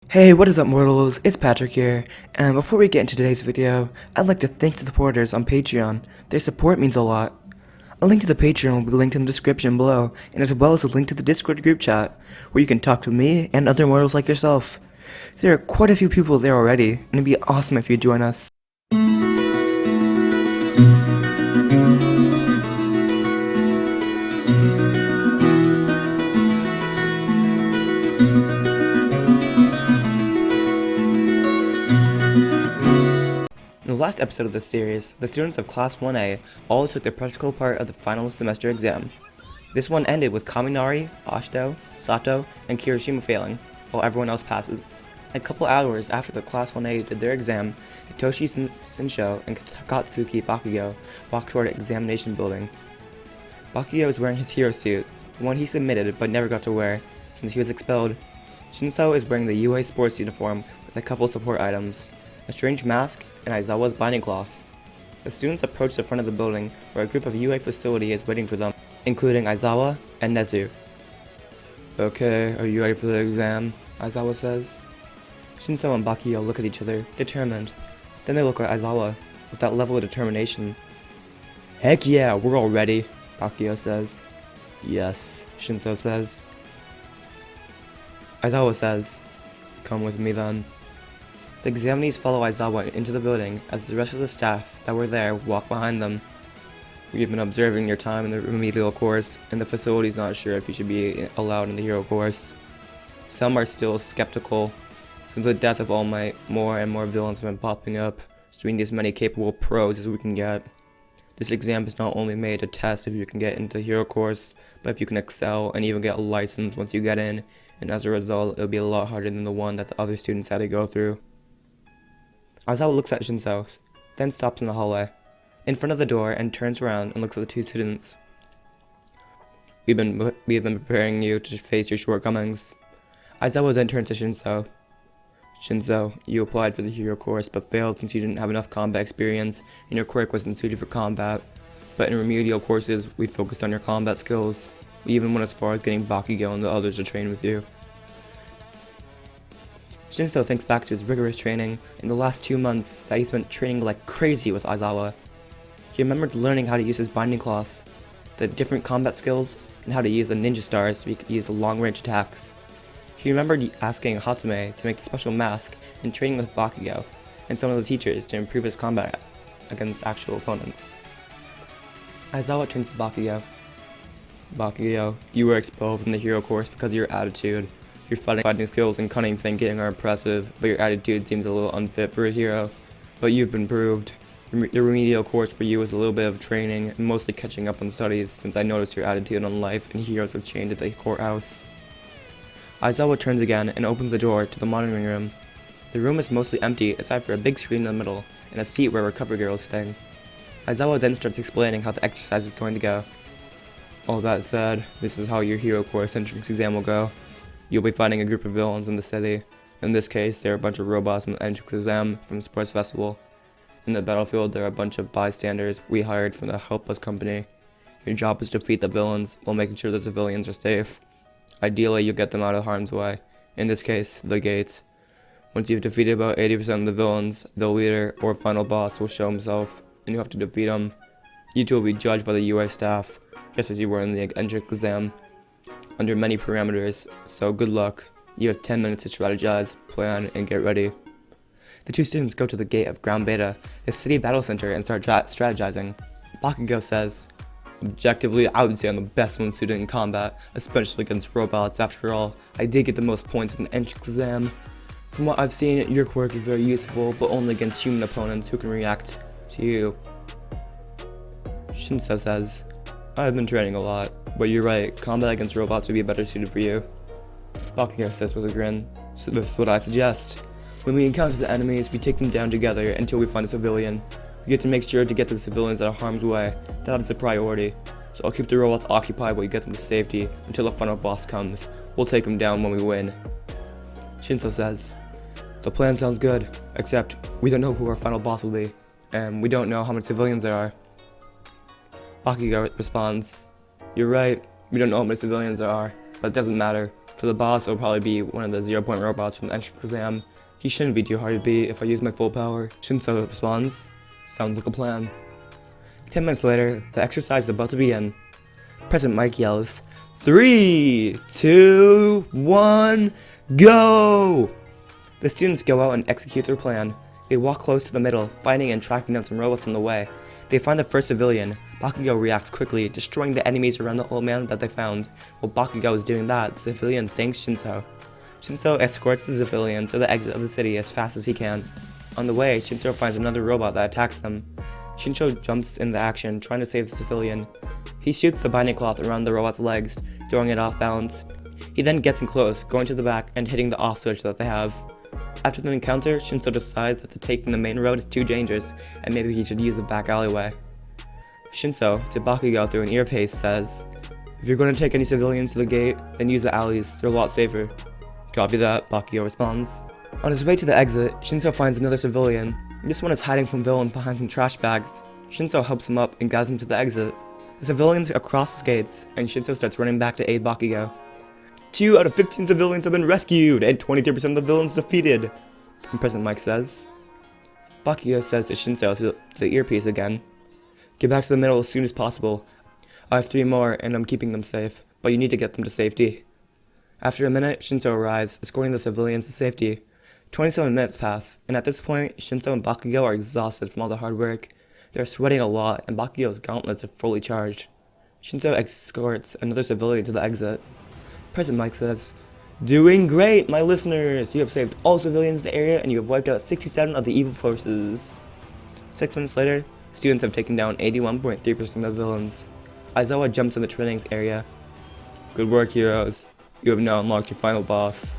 Hey, what is up mortals, it's Patrick here, and before we get into today's video, I'd like to thank the supporters on Patreon. Their support means a lot. A link to the Patreon will be linked in the description below, and as well as a link to the Discord group chat, where you can talk to me and other mortals like yourself. There are quite a few people there already, and it'd be awesome if you join us. In the last episode of this series, the students of Class 1A all took the practical part of the final semester exam. This one ended with Kaminari, Ashito, Sato, and Kirishima failing, while everyone else passes. A couple hours after the Class 1A did their exam, Hitoshi Shinsho and Katsuki Bakugo walked toward the examination building. Bakugo is wearing his hero suit, the one he submitted but never got to wear, since he was expelled. Shinso is wearing the UA sports uniform with a couple support items, a strange mask, and Aizawa's binding cloth. The students approach the front of the building where a group of UA facility is waiting for them, including Aizawa and Nezu. Okay, are you ready for the exam? Aizawa says. Shinso and Bakugo look at each other, determined. Then they look at Aizawa, with that level of determination. Heck yeah, we're all ready, Bakugo says. Yes, Shinso says. Aizawa says, come with me then. The examinees follow Aizawa into the building as the rest of the staff that were there walk behind them. We've been observing your time in the remedial course, and the facility's not sure if you should be allowed in the hero course. Some are still skeptical. Since the death of All Might, more and more villains have been popping up, so we need as many capable pros as we can get. This exam is not only made to test if you can get into the hero course, but if you can excel and even get a license once you get in, and as a result, it'll be a lot harder than the one that the other students had to go through. Aizawa looks at Shinso, then stops in the hallway, in front of the door, and turns around and looks at the two students. We've been preparing you to face your shortcomings. Aizawa then turns to Shinso. Shinso, you applied for the hero course but failed since you didn't have enough combat experience and your quirk wasn't suited for combat. But in remedial courses, we focused on your combat skills. We even went as far as getting Bakugo and the others to train with you. Shinso thinks back to his rigorous training in the last 2 months that he spent training like crazy with Aizawa. He remembers learning how to use his binding cloth, the different combat skills, and how to use a ninja star so he could use long-range attacks. He remembered asking Hatsume to make a special mask and training with Bakugo and some of the teachers to improve his combat against actual opponents. Aizawa turns to Bakugo. Bakugo, you were expelled from the hero course because of your attitude. Your fighting skills and cunning thinking are impressive, but your attitude seems a little unfit for a hero. But you've been proved. The remedial course for you is a little bit of training, and mostly catching up on studies, since I noticed your attitude on life and heroes have changed at the courthouse. Aizawa turns again and opens the door to the monitoring room. The room is mostly empty, aside for a big screen in the middle, and a seat where a recovery girl is sitting. Aizawa then starts explaining how the exercise is going to go. All that said, this is how your hero course entrance exam will go. You'll be fighting a group of villains in the city. In this case, there are a bunch of robots from the entrance exam from the sports festival. In the battlefield, there are a bunch of bystanders we hired from the Helpless Company. Your job is to defeat the villains while making sure the civilians are safe. Ideally, you'll get them out of harm's way. In this case, the gates. Once you've defeated about 80% of the villains, the leader or final boss will show himself, and you have to defeat him. You two will be judged by the UA staff, just as you were in the entrance exam, under many parameters, so good luck. You have 10 minutes to strategize, plan, and get ready. The two students go to the gate of Ground Beta, the city battle center, and start strategizing. Bakugo says, objectively, I would say I'm the best one suited in combat, especially against robots. After all, I did get the most points in the entrance exam. From what I've seen, your quirk is very useful, but only against human opponents who can react to you. Shinso says, I've been training a lot, but you're right, combat against robots would be better suited for you. Bakugo says with a grin, so this is what I suggest. When we encounter the enemies, we take them down together until we find a civilian. We get to make sure to get the civilians out of harm's way. That is the priority. So I'll keep the robots occupied while you get them to safety until the final boss comes. We'll take them down when we win. Shinso says, the plan sounds good, except we don't know who our final boss will be, and we don't know how many civilians there are. Bakugo responds, you're right, we don't know how many civilians there are, but it doesn't matter. For the boss, it'll probably be one of the 0-point robots from the entrance exam. He shouldn't be too hard to beat if I use my full power. Shinso responds, sounds like a plan. 10 minutes later, the exercise is about to begin. President Mike yells, 3, 2, 1, go! The students go out and execute their plan. They walk close to the middle, fighting and tracking down some robots on the way. They find the first civilian. Bakugo reacts quickly, destroying the enemies around the old man that they found. While Bakugo is doing that, the civilian thanks Shinso. Shinso escorts the civilian to the exit of the city as fast as he can. On the way, Shinso finds another robot that attacks them. Shinso jumps in the action, trying to save the civilian. He shoots the binding cloth around the robot's legs, throwing it off balance. He then gets in close, going to the back and hitting the off switch that they have. After the encounter, Shinso decides that taking the main road is too dangerous, and maybe he should use the back alleyway. Shinso, to Bakugo through an earpiece, says, if you're going to take any civilians to the gate, then use the alleys, they're a lot safer. Copy that, Bakugo responds. On his way to the exit, Shinso finds another civilian. This one is hiding from villains behind some trash bags. Shinso helps him up and guides him to the exit. The civilians cross the gates, and Shinso starts running back to aid Bakugo. 2 out of 15 civilians have been rescued, and 23% of the villains defeated, President Mike says. Bakugo says to Shinso through the earpiece again, get back to the middle as soon as possible. I have 3 more, and I'm keeping them safe, but you need to get them to safety. After a minute, Shinso arrives, escorting the civilians to safety. 27 minutes pass, and at this point, Shinso and Bakugo are exhausted from all the hard work. They're sweating a lot, and Bakugo's gauntlets are fully charged. Shinso escorts another civilian to the exit. President Mike says, doing great, my listeners! You have saved all civilians in the area, and you have wiped out 67 of the evil forces. 6 minutes later, the students have taken down 81.3% of the villains. Aizawa jumps in the training area. Good work, heroes. You have now unlocked your final boss.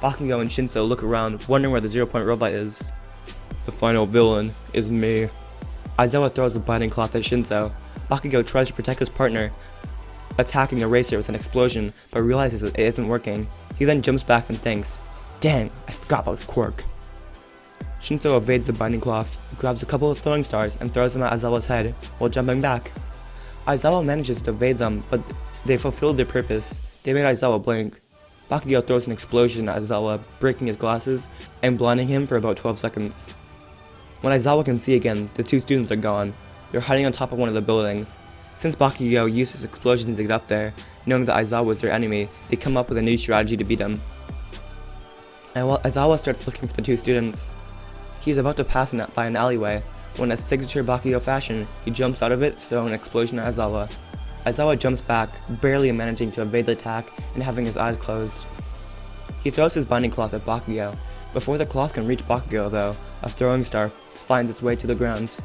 Bakugo and Shinso look around, wondering where the 0-point robot is. The final villain is me. Aizawa throws a binding cloth at Shinso. Bakugo tries to protect his partner, attacking a racer with an explosion, but realizes it isn't working. He then jumps back and thinks, dang, I forgot about his quirk. Shinso evades the binding cloth, grabs a couple of throwing stars, and throws them at Aizawa's head, while jumping back. Aizawa manages to evade them, but they fulfilled their purpose. They made Aizawa blink. Bakugo throws an explosion at Aizawa, breaking his glasses and blinding him for about 12 seconds. When Aizawa can see again, the 2 students are gone. They're hiding on top of one of the buildings. Since Bakugo used his explosions to get up there, knowing that Aizawa was their enemy, they come up with a new strategy to beat him. Aizawa starts looking for the 2 students. He's about to pass by an alleyway, when in signature Bakugo fashion, he jumps out of it, throwing an explosion at Aizawa. Aizawa jumps back, barely managing to evade the attack and having his eyes closed. He throws his binding cloth at Bakugo. Before the cloth can reach Bakugo though, a throwing star finds its way to the ground.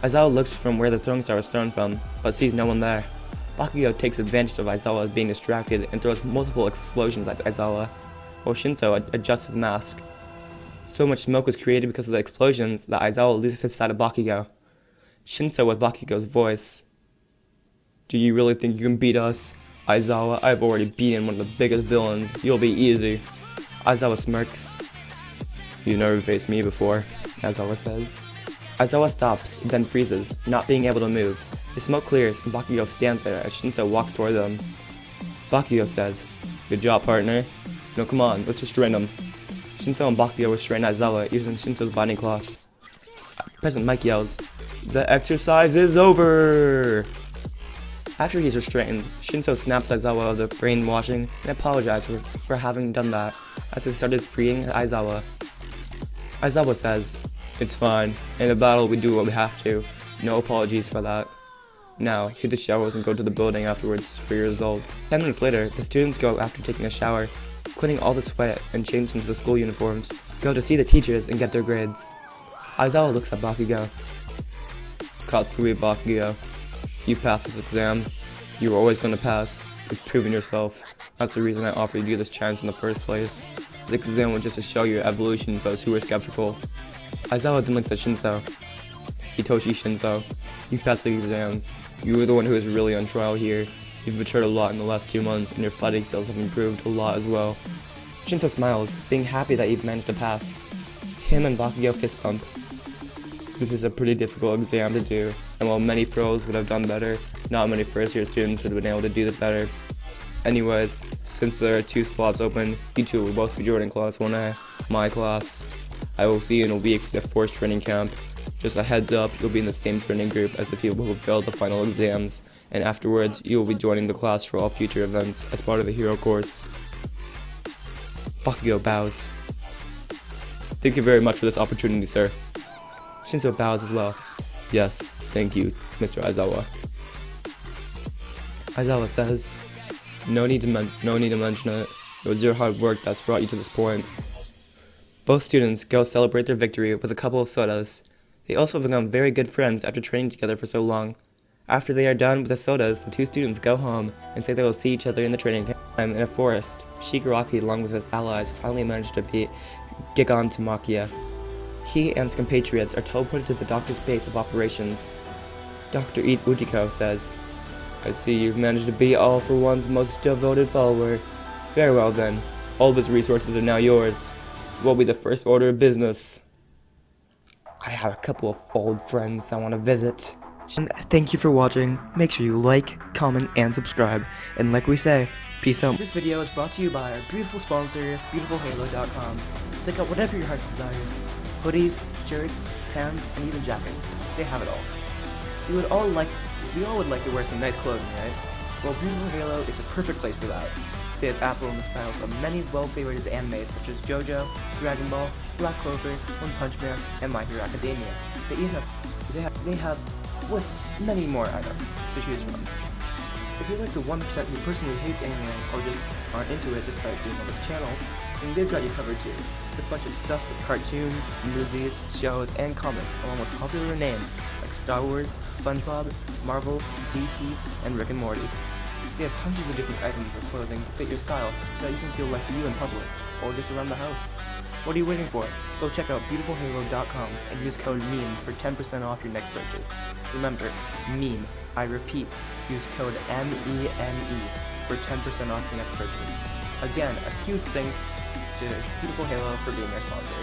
Aizawa looks from where the throwing star was thrown from, but sees no one there. Bakugo takes advantage of Aizawa being distracted and throws multiple explosions at Aizawa, while Shinso adjusts his mask. So much smoke was created because of the explosions that Aizawa loses his sight of Bakugo. Shinso with Bakugo's voice. Do you really think you can beat us? Aizawa, I've already beaten one of the biggest villains. You'll be easy. Aizawa smirks. You never faced me before, Aizawa says. Aizawa stops, then freezes, not being able to move. The smoke clears, and Bakugo stands there as Shinso walks toward them. Bakugo says, good job, partner. No, come on, let's restrain him. Shinso and Bakugo restrain Aizawa using Shinso's binding cloth. President Mike yells, the exercise is over! After he's restrained, Shinso snaps Aizawa of the brainwashing and apologizes for having done that, as they started freeing Aizawa. Aizawa says, it's fine, in a battle we do what we have to, no apologies for that. Now, hit the showers and go to the building afterwards for your results. 10 minutes later, the students go after taking a shower, cleaning all the sweat and change into the school uniforms, go to see the teachers and get their grades. Aizawa looks at Bakugo. Katsui Bakugo. You passed this exam. You were always going to pass. You've proven yourself. That's the reason I offered you this chance in the first place. The exam was just to show your evolution to those who were skeptical. Aizawa then looks at Shinso. Hitoshi Shinso, you passed the exam. You were the one who was really on trial here. You've matured a lot in the last 2 months, and your fighting skills have improved a lot as well. Shinso smiles, being happy that you've managed to pass. Him and Bakugo fist bump. This is a pretty difficult exam to do, and while many pros would have done better, not many first-year students would have been able to do it better. Anyways, since there are 2 slots open, you two will both be joining class 1A, my class. I will see you in a week for the force training camp. Just a heads up, you'll be in the same training group as the people who failed the final exams, and afterwards, you will be joining the class for all future events as part of the hero course. Bakugo bows. Thank you very much for this opportunity, sir. Shinso bows as well. Yes, thank you, Mr. Aizawa. Aizawa says, no need to mention it. It was your hard work that's brought you to this point. Both students go celebrate their victory with a couple of sodas. They also become very good friends after training together for so long. After they are done with the sodas, the 2 students go home and say they will see each other in the training camp in a forest. Shigaraki, along with his allies, finally managed to defeat Gigantamakia. He and his compatriots are teleported to the doctor's base of operations. Dr. Ujiko says, I see you've managed to be All for One's most devoted follower. Very well then, all of his resources are now yours. What will be the first order of business? I have a couple of old friends I want to visit. And thank you for watching. Make sure you like, comment, and subscribe. And like we say, peace out. This video is brought to you by our beautiful sponsor, BeautifulHalo.com. Pick up whatever your heart desires. Hoodies, shirts, pants, and even jackets. They have it all. We all would like to wear some nice clothing, right? Well, Beautiful Halo is the perfect place for that. They have Apple in the styles of many well-favorited animes such as JoJo, Dragon Ball, Black Clover, One Punch Man, and My Hero Academia. They have with many more items to choose from. If you're like the 1% who personally hates anime or just aren't into it despite being on this channel, then they've got you covered too, with a bunch of stuff with cartoons, movies, shows, and comics, along with popular names like Star Wars, SpongeBob, Marvel, DC, and Rick and Morty. They have hundreds of different items of clothing to fit your style so that you can feel like you in public, or just around the house. What are you waiting for? Go check out BeautifulHalo.com and use code MEME for 10% off your next purchase. Remember, MEME. I repeat, use code MEME for 10% off your next purchase. Again, a huge thanks to Beautiful Halo for being our sponsor.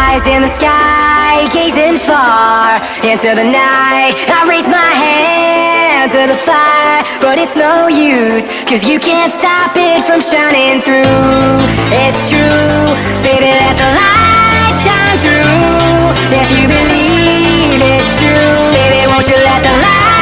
Eyes in the sky, gazing far into the night. I raise my hand to the fire, but it's no use, cause you can't stop it from shining through. It's true, baby, let the light shine through. If you believe it's true, baby, won't you let the light